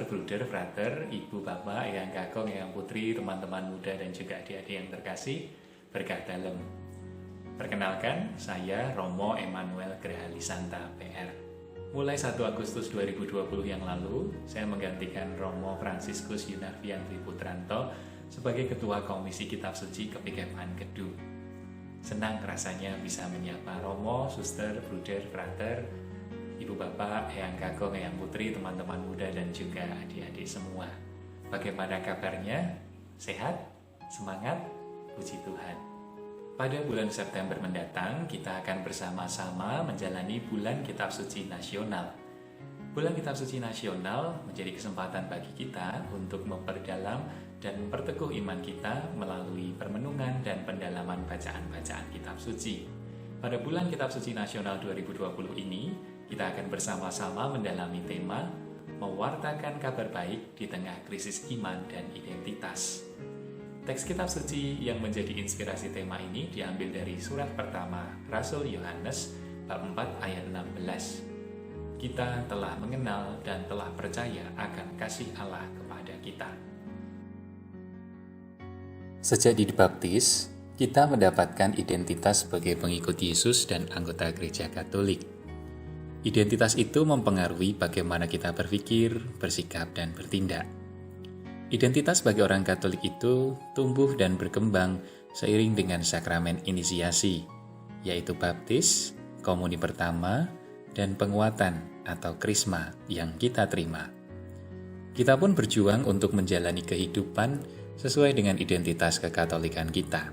bruder, frater, ibu, bapak, eyang kakung, eyang putri, teman-teman muda dan juga adik-adik yang terkasih, berkah dalem. Perkenalkan, saya Romo Emmanuel Grahalisanta PR. Mulai 1 Agustus 2020 yang lalu, saya menggantikan Romo Fransiskus Yunarvian Triputranto sebagai Ketua Komisi Kitab Suci Kepikepan Kedu. Senang rasanya bisa menyapa Romo, suster, bruder, frater, ibu bapak, eyang kakung, eyang putri, teman-teman muda, dan juga adik-adik semua. Bagaimana kabarnya? Sehat? Semangat? Puji Tuhan. Pada bulan September mendatang, kita akan bersama-sama menjalani Bulan Kitab Suci Nasional. Bulan Kitab Suci Nasional menjadi kesempatan bagi kita untuk memperdalam dan memperteguh iman kita melalui permenungan dan pendalaman bacaan-bacaan Kitab Suci. Pada Bulan Kitab Suci Nasional 2020 ini, kita akan bersama-sama mendalami tema mewartakan kabar baik di tengah krisis iman dan identitas. Teks Kitab Suci yang menjadi inspirasi tema ini diambil dari surat pertama Rasul Yohanes bab 4 ayat 16. Kita telah mengenal dan telah percaya akan kasih Allah kepada kita. Sejak dibaptis, kita mendapatkan identitas sebagai pengikut Yesus dan anggota Gereja Katolik. Identitas itu mempengaruhi bagaimana kita berpikir, bersikap, dan bertindak. Identitas bagi orang Katolik itu tumbuh dan berkembang seiring dengan sakramen inisiasi, yaitu baptis, komuni pertama, dan penguatan atau krisma yang kita terima. Kita pun berjuang untuk menjalani kehidupan sesuai dengan identitas kekatolikan kita.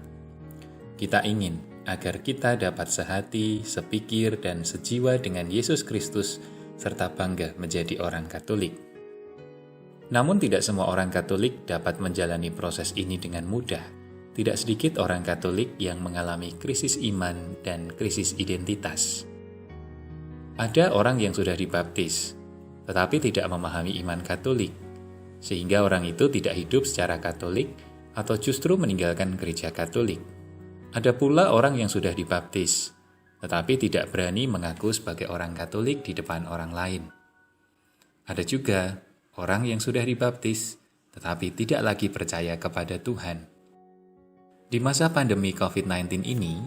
Kita ingin agar kita dapat sehati, sepikir, dan sejiwa dengan Yesus Kristus, serta bangga menjadi orang Katolik. Namun tidak semua orang Katolik dapat menjalani proses ini dengan mudah. Tidak sedikit orang Katolik yang mengalami krisis iman dan krisis identitas. Ada orang yang sudah dibaptis, tetapi tidak memahami iman Katolik, sehingga orang itu tidak hidup secara Katolik atau justru meninggalkan gereja Katolik. Ada pula orang yang sudah dibaptis, tetapi tidak berani mengaku sebagai orang Katolik di depan orang lain. Ada juga orang yang sudah dibaptis, tetapi tidak lagi percaya kepada Tuhan. Di masa pandemi COVID-19 ini,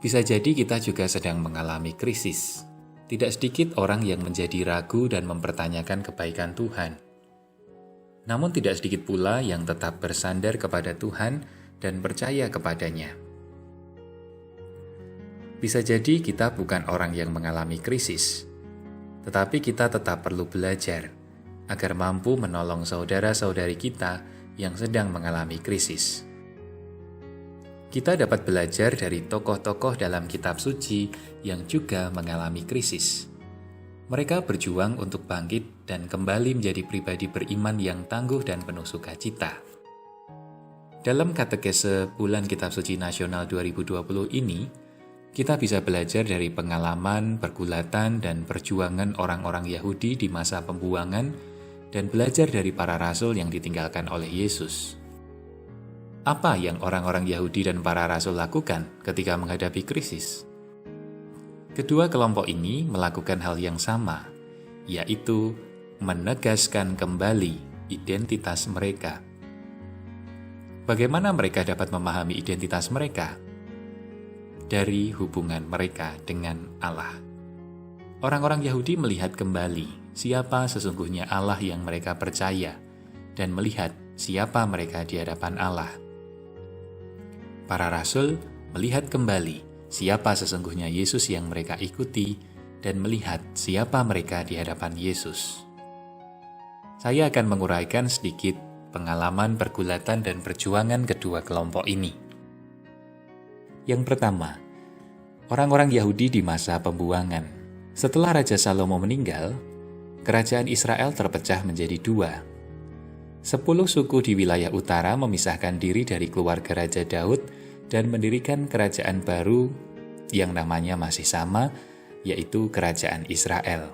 bisa jadi kita juga sedang mengalami krisis. Tidak sedikit orang yang menjadi ragu dan mempertanyakan kebaikan Tuhan. Namun tidak sedikit pula yang tetap bersandar kepada Tuhan dan percaya kepadanya. Bisa jadi kita bukan orang yang mengalami krisis, tetapi kita tetap perlu belajar agar mampu menolong saudara-saudari kita yang sedang mengalami krisis. Kita dapat belajar dari tokoh-tokoh dalam kitab suci yang juga mengalami krisis. Mereka berjuang untuk bangkit dan kembali menjadi pribadi beriman yang tangguh dan penuh sukacita. Dalam katekese Bulan Kitab Suci Nasional 2020 ini, kita bisa belajar dari pengalaman, pergulatan, dan perjuangan orang-orang Yahudi di masa pembuangan dan belajar dari para rasul yang ditinggalkan oleh Yesus. Apa yang orang-orang Yahudi dan para rasul lakukan ketika menghadapi krisis? Kedua kelompok ini melakukan hal yang sama, yaitu menegaskan kembali identitas mereka. Bagaimana mereka dapat memahami identitas mereka? Dari hubungan mereka dengan Allah. Orang-orang Yahudi melihat kembali siapa sesungguhnya Allah yang mereka percaya dan melihat siapa mereka di hadapan Allah. Para rasul melihat kembali siapa sesungguhnya Yesus yang mereka ikuti dan melihat siapa mereka di hadapan Yesus. Saya akan menguraikan sedikit pengalaman pergulatan dan perjuangan kedua kelompok ini. Yang pertama, orang-orang Yahudi di masa pembuangan. Setelah Raja Salomo meninggal, kerajaan Israel terpecah menjadi 2. 10 suku di wilayah utara memisahkan diri dari keluarga Raja Daud dan mendirikan kerajaan baru yang namanya masih sama, yaitu Kerajaan Israel.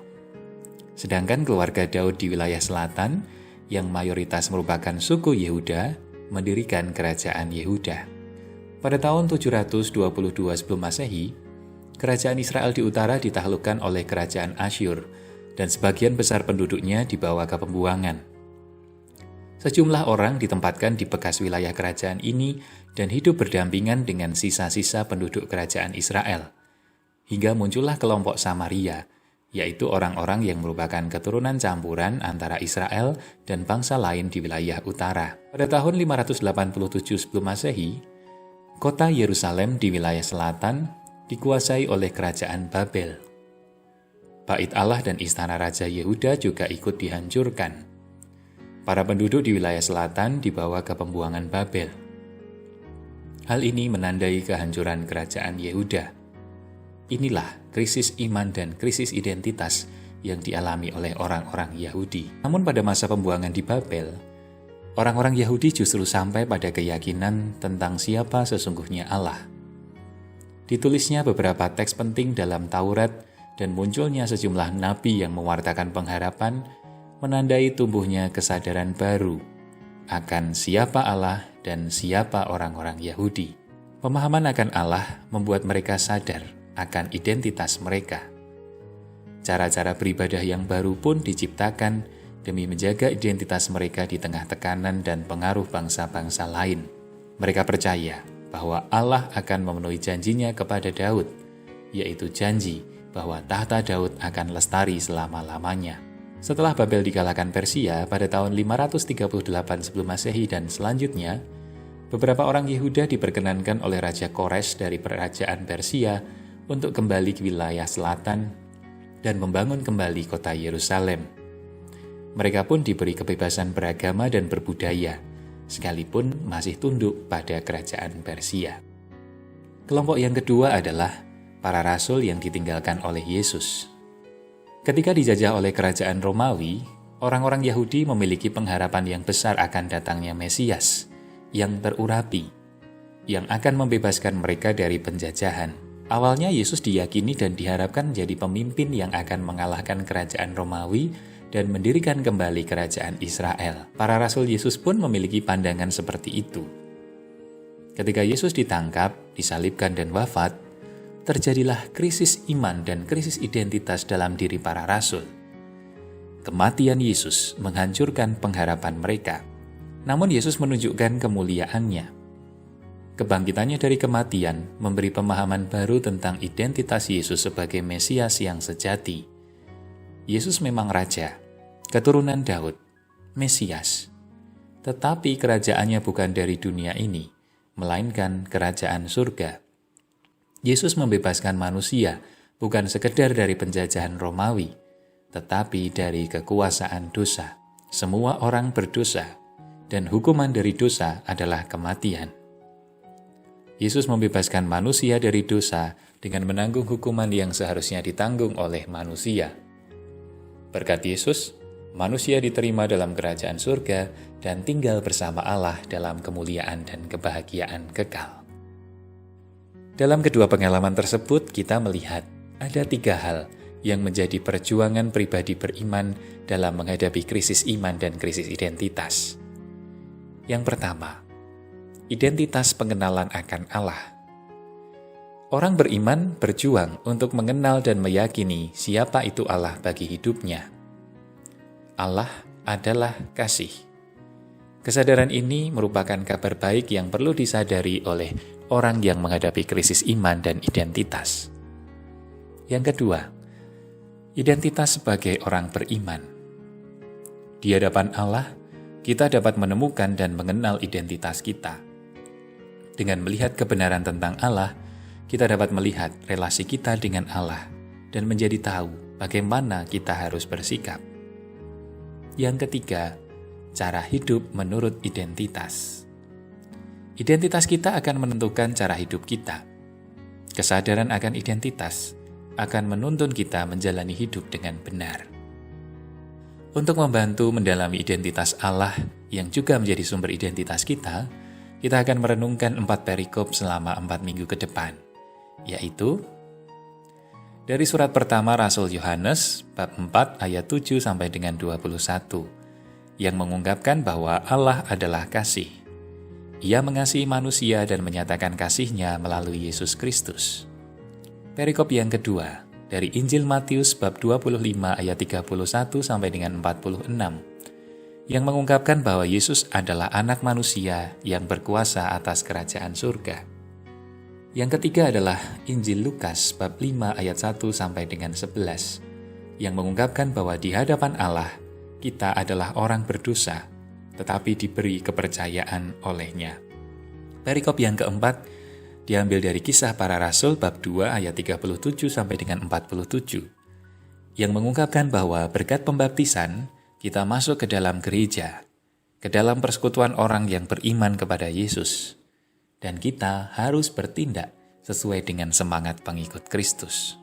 Sedangkan keluarga Daud di wilayah selatan, yang mayoritas merupakan suku Yehuda, mendirikan Kerajaan Yehuda. Pada tahun 722 sebelum Masehi, kerajaan Israel di utara ditaklukkan oleh kerajaan Asyur, dan sebagian besar penduduknya dibawa ke pembuangan. Sejumlah orang ditempatkan di bekas wilayah kerajaan ini dan hidup berdampingan dengan sisa-sisa penduduk kerajaan Israel. Hingga muncullah kelompok Samaria, yaitu orang-orang yang merupakan keturunan campuran antara Israel dan bangsa lain di wilayah utara. Pada tahun 587 sebelum Masehi, kota Yerusalem di wilayah selatan dikuasai oleh kerajaan Babel. Bait Allah dan istana Raja Yehuda juga ikut dihancurkan. Para penduduk di wilayah selatan dibawa ke pembuangan Babel. Hal ini menandai kehancuran kerajaan Yehuda. Inilah krisis iman dan krisis identitas yang dialami oleh orang-orang Yahudi. Namun pada masa pembuangan di Babel, orang-orang Yahudi justru sampai pada keyakinan tentang siapa sesungguhnya Allah. Ditulisnya beberapa teks penting dalam Taurat dan munculnya sejumlah nabi yang mewartakan pengharapan, menandai tumbuhnya kesadaran baru akan siapa Allah dan siapa orang-orang Yahudi. Pemahaman akan Allah membuat mereka sadar akan identitas mereka. Cara-cara beribadah yang baru pun diciptakan demi menjaga identitas mereka di tengah tekanan dan pengaruh bangsa-bangsa lain. Mereka percaya bahwa Allah akan memenuhi janjinya kepada Daud, yaitu janji bahwa tahta Daud akan lestari selama-lamanya. Setelah Babel dikalahkan Persia pada tahun 538 sebelum Masehi dan selanjutnya, beberapa orang Yehuda diperkenankan oleh Raja Kores dari kerajaan Persia untuk kembali ke wilayah selatan dan membangun kembali kota Yerusalem. Mereka pun diberi kebebasan beragama dan berbudaya, sekalipun masih tunduk pada kerajaan Persia. Kelompok yang kedua adalah para rasul yang ditinggalkan oleh Yesus. Ketika dijajah oleh kerajaan Romawi, orang-orang Yahudi memiliki pengharapan yang besar akan datangnya Mesias yang terurapi, yang akan membebaskan mereka dari penjajahan. Awalnya Yesus diyakini dan diharapkan menjadi pemimpin yang akan mengalahkan kerajaan Romawi dan mendirikan kembali kerajaan Israel. Para rasul Yesus pun memiliki pandangan seperti itu. Ketika Yesus ditangkap, disalibkan dan wafat, terjadilah krisis iman dan krisis identitas dalam diri para rasul. Kematian Yesus menghancurkan pengharapan mereka. Namun Yesus menunjukkan kemuliaannya. Kebangkitannya dari kematian memberi pemahaman baru tentang identitas Yesus sebagai Mesias yang sejati. Yesus memang Raja, keturunan Daud, Mesias. Tetapi kerajaannya bukan dari dunia ini, melainkan kerajaan surga. Yesus membebaskan manusia bukan sekedar dari penjajahan Romawi, tetapi dari kekuasaan dosa. Semua orang berdosa, dan hukuman dari dosa adalah kematian. Yesus membebaskan manusia dari dosa dengan menanggung hukuman yang seharusnya ditanggung oleh manusia. Berkat Yesus, manusia diterima dalam kerajaan surga dan tinggal bersama Allah dalam kemuliaan dan kebahagiaan kekal. Dalam kedua pengalaman tersebut, kita melihat ada 3 hal yang menjadi perjuangan pribadi beriman dalam menghadapi krisis iman dan krisis identitas. Yang pertama, identitas pengenalan akan Allah. Orang beriman berjuang untuk mengenal dan meyakini siapa itu Allah bagi hidupnya. Allah adalah kasih. Kesadaran ini merupakan kabar baik yang perlu disadari oleh orang yang menghadapi krisis iman dan identitas. Yang kedua, identitas sebagai orang beriman. Di hadapan Allah, kita dapat menemukan dan mengenal identitas kita. Dengan melihat kebenaran tentang Allah, kita dapat melihat relasi kita dengan Allah dan menjadi tahu bagaimana kita harus bersikap. Yang ketiga, cara hidup menurut identitas. Identitas kita akan menentukan cara hidup kita. Kesadaran akan identitas akan menuntun kita menjalani hidup dengan benar. Untuk membantu mendalami identitas Allah yang juga menjadi sumber identitas kita akan merenungkan 4 perikop selama 4 minggu ke depan, yaitu dari surat pertama Rasul Yohanes, bab 4 ayat 7 sampai dengan 21, yang mengungkapkan bahwa Allah adalah kasih. Ia mengasihi manusia dan menyatakan kasih-Nya melalui Yesus Kristus. Perikop yang kedua, dari Injil Matius bab 25 ayat 31 sampai dengan 46, yang mengungkapkan bahwa Yesus adalah anak manusia yang berkuasa atas kerajaan surga. Yang ketiga adalah Injil Lukas bab 5 ayat 1 sampai dengan 11, yang mengungkapkan bahwa di hadapan Allah kita adalah orang berdosa, tetapi diberi kepercayaan olehnya. Perikop yang keempat diambil dari Kisah Para Rasul bab 2 ayat 37 sampai dengan 47, yang mengungkapkan bahwa berkat pembaptisan kita masuk ke dalam gereja, ke dalam persekutuan orang yang beriman kepada Yesus, dan kita harus bertindak sesuai dengan semangat pengikut Kristus.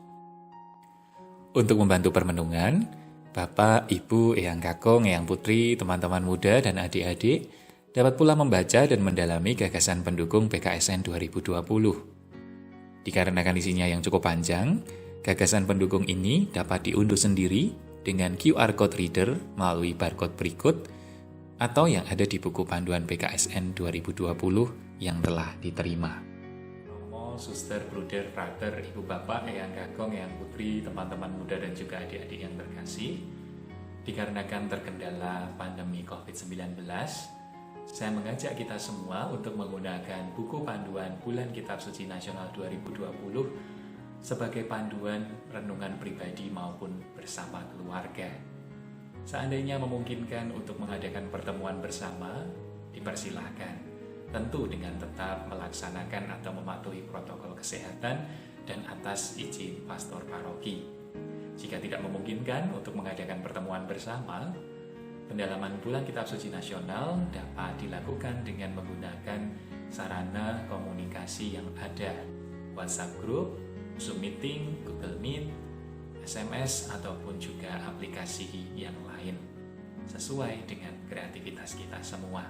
Untuk membantu permenungan, Bapak, Ibu, Eyang Kakung, Eyang Putri, teman-teman muda, dan adik-adik dapat pula membaca dan mendalami gagasan pendukung PKSN 2020. Dikarenakan isinya yang cukup panjang, gagasan pendukung ini dapat diunduh sendiri dengan QR Code Reader melalui barcode berikut atau yang ada di buku panduan PKSN 2020 yang telah diterima. Romo, suster, bruder, frater, ibu bapak, eyang kakung, eyang putri, teman-teman muda dan juga adik-adik yang terkasih, dikarenakan terkendala pandemi COVID-19, saya mengajak kita semua untuk menggunakan buku panduan Bulan Kitab Suci Nasional 2020 sebagai panduan renungan pribadi maupun bersama keluarga. Seandainya memungkinkan untuk mengadakan pertemuan bersama, dipersilahkan, tentu dengan tetap melaksanakan atau mematuhi protokol kesehatan dan atas izin pastor paroki. Jika tidak memungkinkan untuk mengadakan pertemuan bersama, pendalaman Bulan Kitab Suci Nasional dapat dilakukan dengan menggunakan sarana komunikasi yang ada, WhatsApp Group, Zoom Meeting, Google Meet, SMS, ataupun juga aplikasi yang lain, sesuai dengan kreativitas kita semua.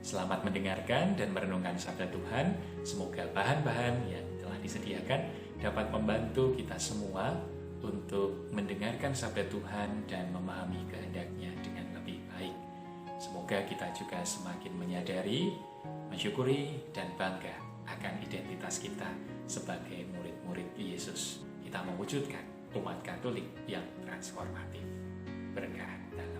Selamat mendengarkan dan merenungkan sabda Tuhan. Semoga bahan-bahan yang telah disediakan dapat membantu kita semua untuk mendengarkan sabda Tuhan dan memahami kehendak-Nya dengan lebih baik. Semoga kita juga semakin menyadari, mensyukuri, dan bangga akan identitas kita sebagai murid-murid Yesus. Kita mewujudkan umat Katolik yang transformatif. Berkah dalam